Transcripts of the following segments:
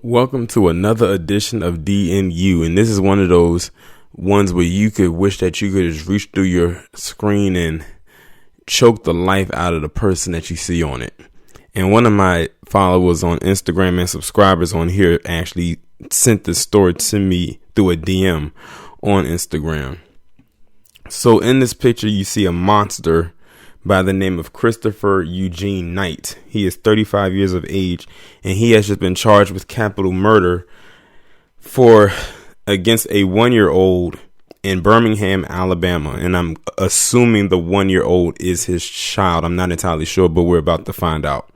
Welcome to another edition of DNU, and this is one of those ones where you could wish that you could just reach through your screen and choke the life out of the person that you see on it. And one of my followers on Instagram and subscribers on here actually sent this story to me through a DM on Instagram. So in this picture, you see a monster by the name of Christopher Eugene Knight. He is 35 years of age, and he has just been charged with capital murder against a 1-year-old in Birmingham, Alabama. And I'm assuming the 1-year-old is his child. I'm not entirely sure, but we're about to find out.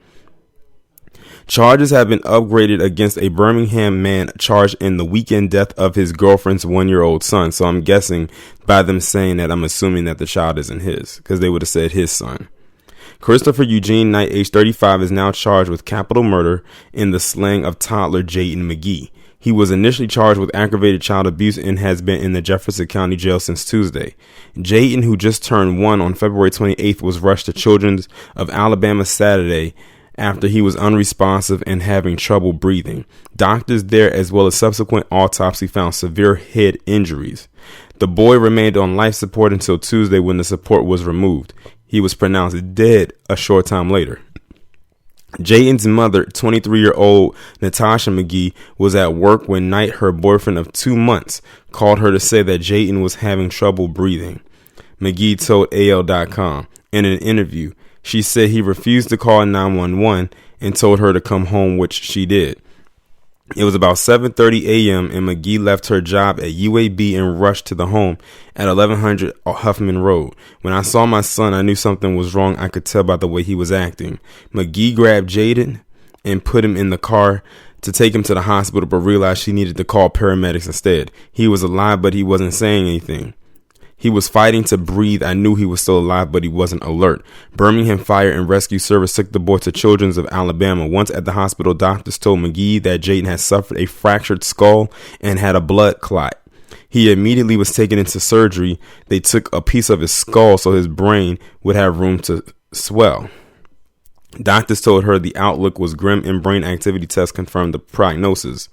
Charges have been upgraded against a Birmingham man charged in the weekend death of his girlfriend's 1-year-old son. So I'm guessing by them saying that, I'm assuming that the child isn't his, because they would have said his son. Christopher Eugene Knight, age 35, is now charged with capital murder in the slaying of toddler Jayden McGee. He was initially charged with aggravated child abuse and has been in the Jefferson County Jail since Tuesday. Jayden, who just turned 1 on February 28th, was rushed to Children's of Alabama Saturday after he was unresponsive and having trouble breathing. Doctors there, as well as subsequent autopsy, found severe head injuries. The boy remained on life support until Tuesday, when the support was removed. He was pronounced dead a short time later. Jayden's mother, 23-year-old Natasha McGee, was at work when Knight, her boyfriend of 2 months, called her to say that Jayden was having trouble breathing. McGee told AL.com in an interview. She said he refused to call 911 and told her to come home, which she did. It was about 7:30 a.m. and McGee left her job at UAB and rushed to the home at 1100 Huffman Road. When I saw my son, I knew something was wrong. I could tell by the way he was acting. McGee grabbed Jayden and put him in the car to take him to the hospital, but realized she needed to call paramedics instead. He was alive, but he wasn't saying anything. He was fighting to breathe. I knew he was still alive, but he wasn't alert. Birmingham Fire and Rescue Service took the boy to Children's of Alabama. Once at the hospital, doctors told McGee that Jayden had suffered a fractured skull and had a blood clot. He immediately was taken into surgery. They took a piece of his skull so his brain would have room to swell. Doctors told her the outlook was grim and brain activity tests confirmed the prognosis.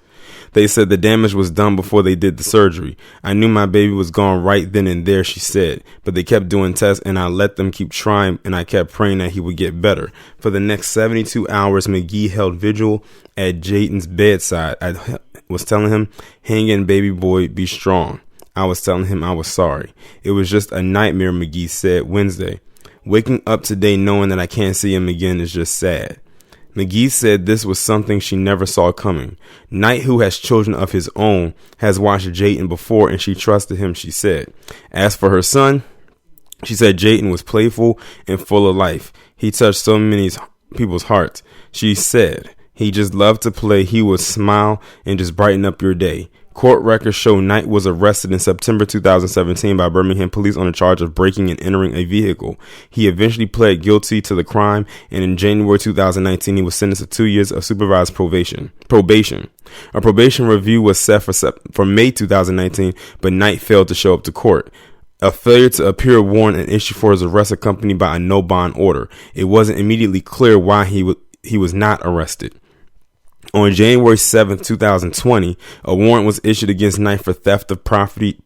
They said the damage was done before they did the surgery. I knew my baby was gone right then and there, she said, but they kept doing tests and I let them keep trying and I kept praying that he would get better. For the next 72 hours, McGee held vigil at Jayden's bedside. I was telling him, hang in, baby boy, be strong. I was telling him I was sorry. It was just a nightmare, McGee said Wednesday. Waking up today knowing that I can't see him again is just sad. McGee said this was something she never saw coming. Knight, who has children of his own, has watched Jayden before and she trusted him, she said. As for her son, she said Jayden was playful and full of life. He touched so many people's hearts. She said he just loved to play. He would smile and just brighten up your day. Court records show Knight was arrested in September 2017 by Birmingham police on a charge of breaking and entering a vehicle. He eventually pled guilty to the crime, and in January 2019, he was sentenced to 2 years of supervised probation. A probation review was set for May 2019, but Knight failed to show up to court. A failure to appear warrant and issue for his arrest accompanied by a no bond order. It wasn't immediately clear why he was not arrested. On January 7, 2020, a warrant was issued against Knight for theft of property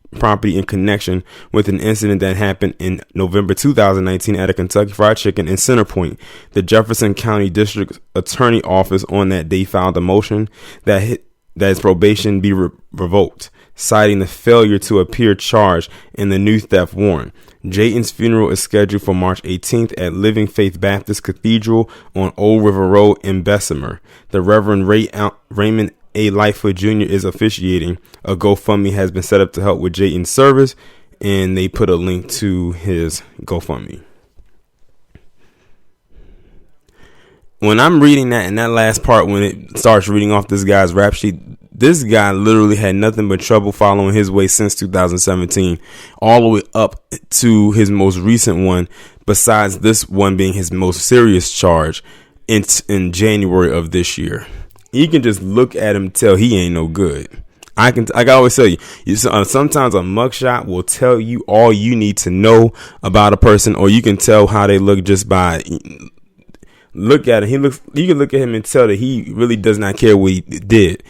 in connection with an incident that happened in November 2019 at a Kentucky Fried Chicken in Center Point. The Jefferson County District Attorney Office on that day filed a motion that his probation be revoked, citing the failure to appear charged in the new theft warrant. Jayden's funeral is scheduled for March 18th at Living Faith Baptist Cathedral on Old River Road in Bessemer. The Reverend Raymond A. Lightfoot Jr. is officiating. A GoFundMe has been set up to help with Jayden's service, and they put a link to his GoFundMe. When I'm reading that in that last part, when it starts reading off this guy's rap sheet, this guy literally had nothing but trouble following his way since 2017, all the way up to his most recent one, besides this one being his most serious charge in January of this year. You can just look at him and tell he ain't no good. I can always tell you, sometimes a mugshot will tell you all you need to know about a person, or you can tell how they look just by look at him. You can look at him and tell that he really does not care what he did.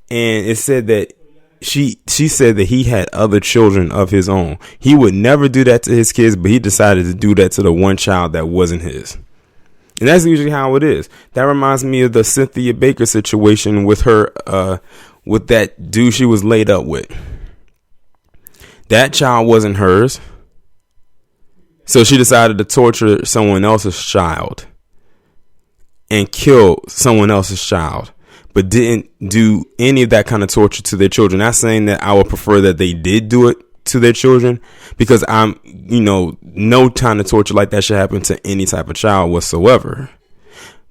And it said that she said that he had other children of his own. He would never do that to his kids, but he decided to do that to the one child that wasn't his. And that's usually how it is. That reminds me of the Cynthia Baker situation with her, with that dude she was laid up with. That child wasn't hers. So she decided to torture someone else's child and kill someone else's child, but didn't do any of that kind of torture to their children. Not saying that I would prefer that they did do it to their children, because no kind of torture like that should happen to any type of child whatsoever.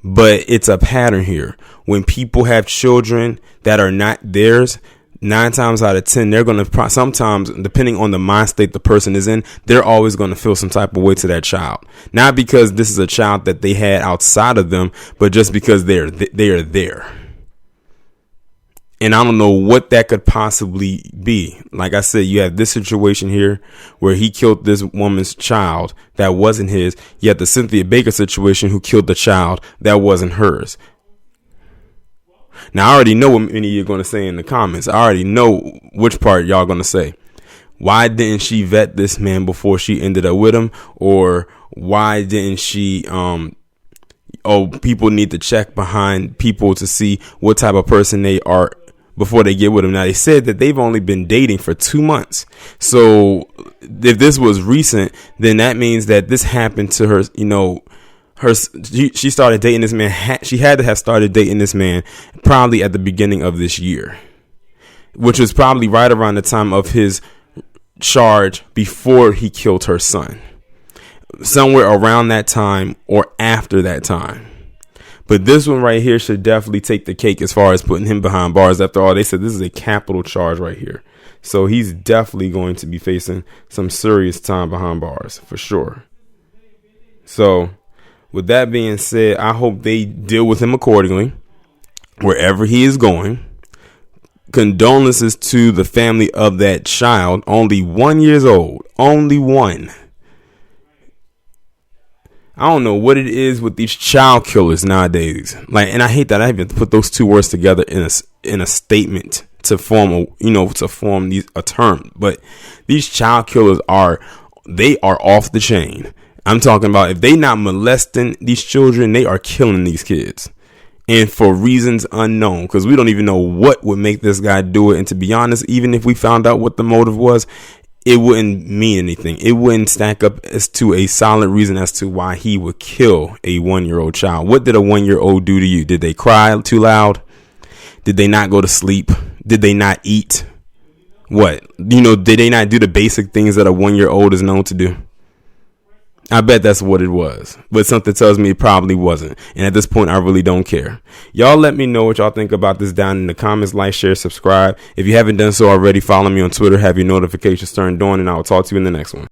But it's a pattern here. When people have children that are not theirs, 9 times out of 10, they're going to sometimes, depending on the mind state the person is in, they're always going to feel some type of way to that child. Not because this is a child that they had outside of them, but just because they are there. And I don't know what that could possibly be. Like I said, you have this situation here where he killed this woman's child that wasn't his. You have the Cynthia Baker situation who killed the child that wasn't hers. Now, I already know what many of you are going to say in the comments. I already know which part y'all going to say. Why didn't she vet this man before she ended up with him? Or why didn't she, people need to check behind people to see what type of person they are before they get with him. Now, they said that they've only been dating for 2 months. So if this was recent, then that means that this happened to her, she started dating this man. She had to have started dating this man probably at the beginning of this year, which was probably right around the time of his charge before he killed her son. Somewhere around that time or after that time. But this one right here should definitely take the cake as far as putting him behind bars. After all, they said this is a capital charge right here. So he's definitely going to be facing some serious time behind bars for sure. So with that being said, I hope they deal with him accordingly wherever he is going. Condolences to the family of that child, only 1 year old, only one. I don't know what it is with these child killers nowadays. And I hate that I even put those two words together in a statement to form a term. But these child killers are off the chain. I'm talking about if they not molesting these children, they are killing these kids. And for reasons unknown, because we don't even know what would make this guy do it. And to be honest, even if we found out what the motive was, it wouldn't mean anything. It wouldn't stack up as to a solid reason as to why he would kill a 1-year-old child. What did a 1-year-old do to you? Did they cry too loud? Did they not go to sleep? Did they not eat? What? Did they not do the basic things that a 1-year-old is known to do? I bet that's what it was. But something tells me it probably wasn't. And at this point, I really don't care. Y'all let me know what y'all think about this down in the comments. Like, share, subscribe. If you haven't done so already, follow me on Twitter. Have your notifications turned on. And I will talk to you in the next one.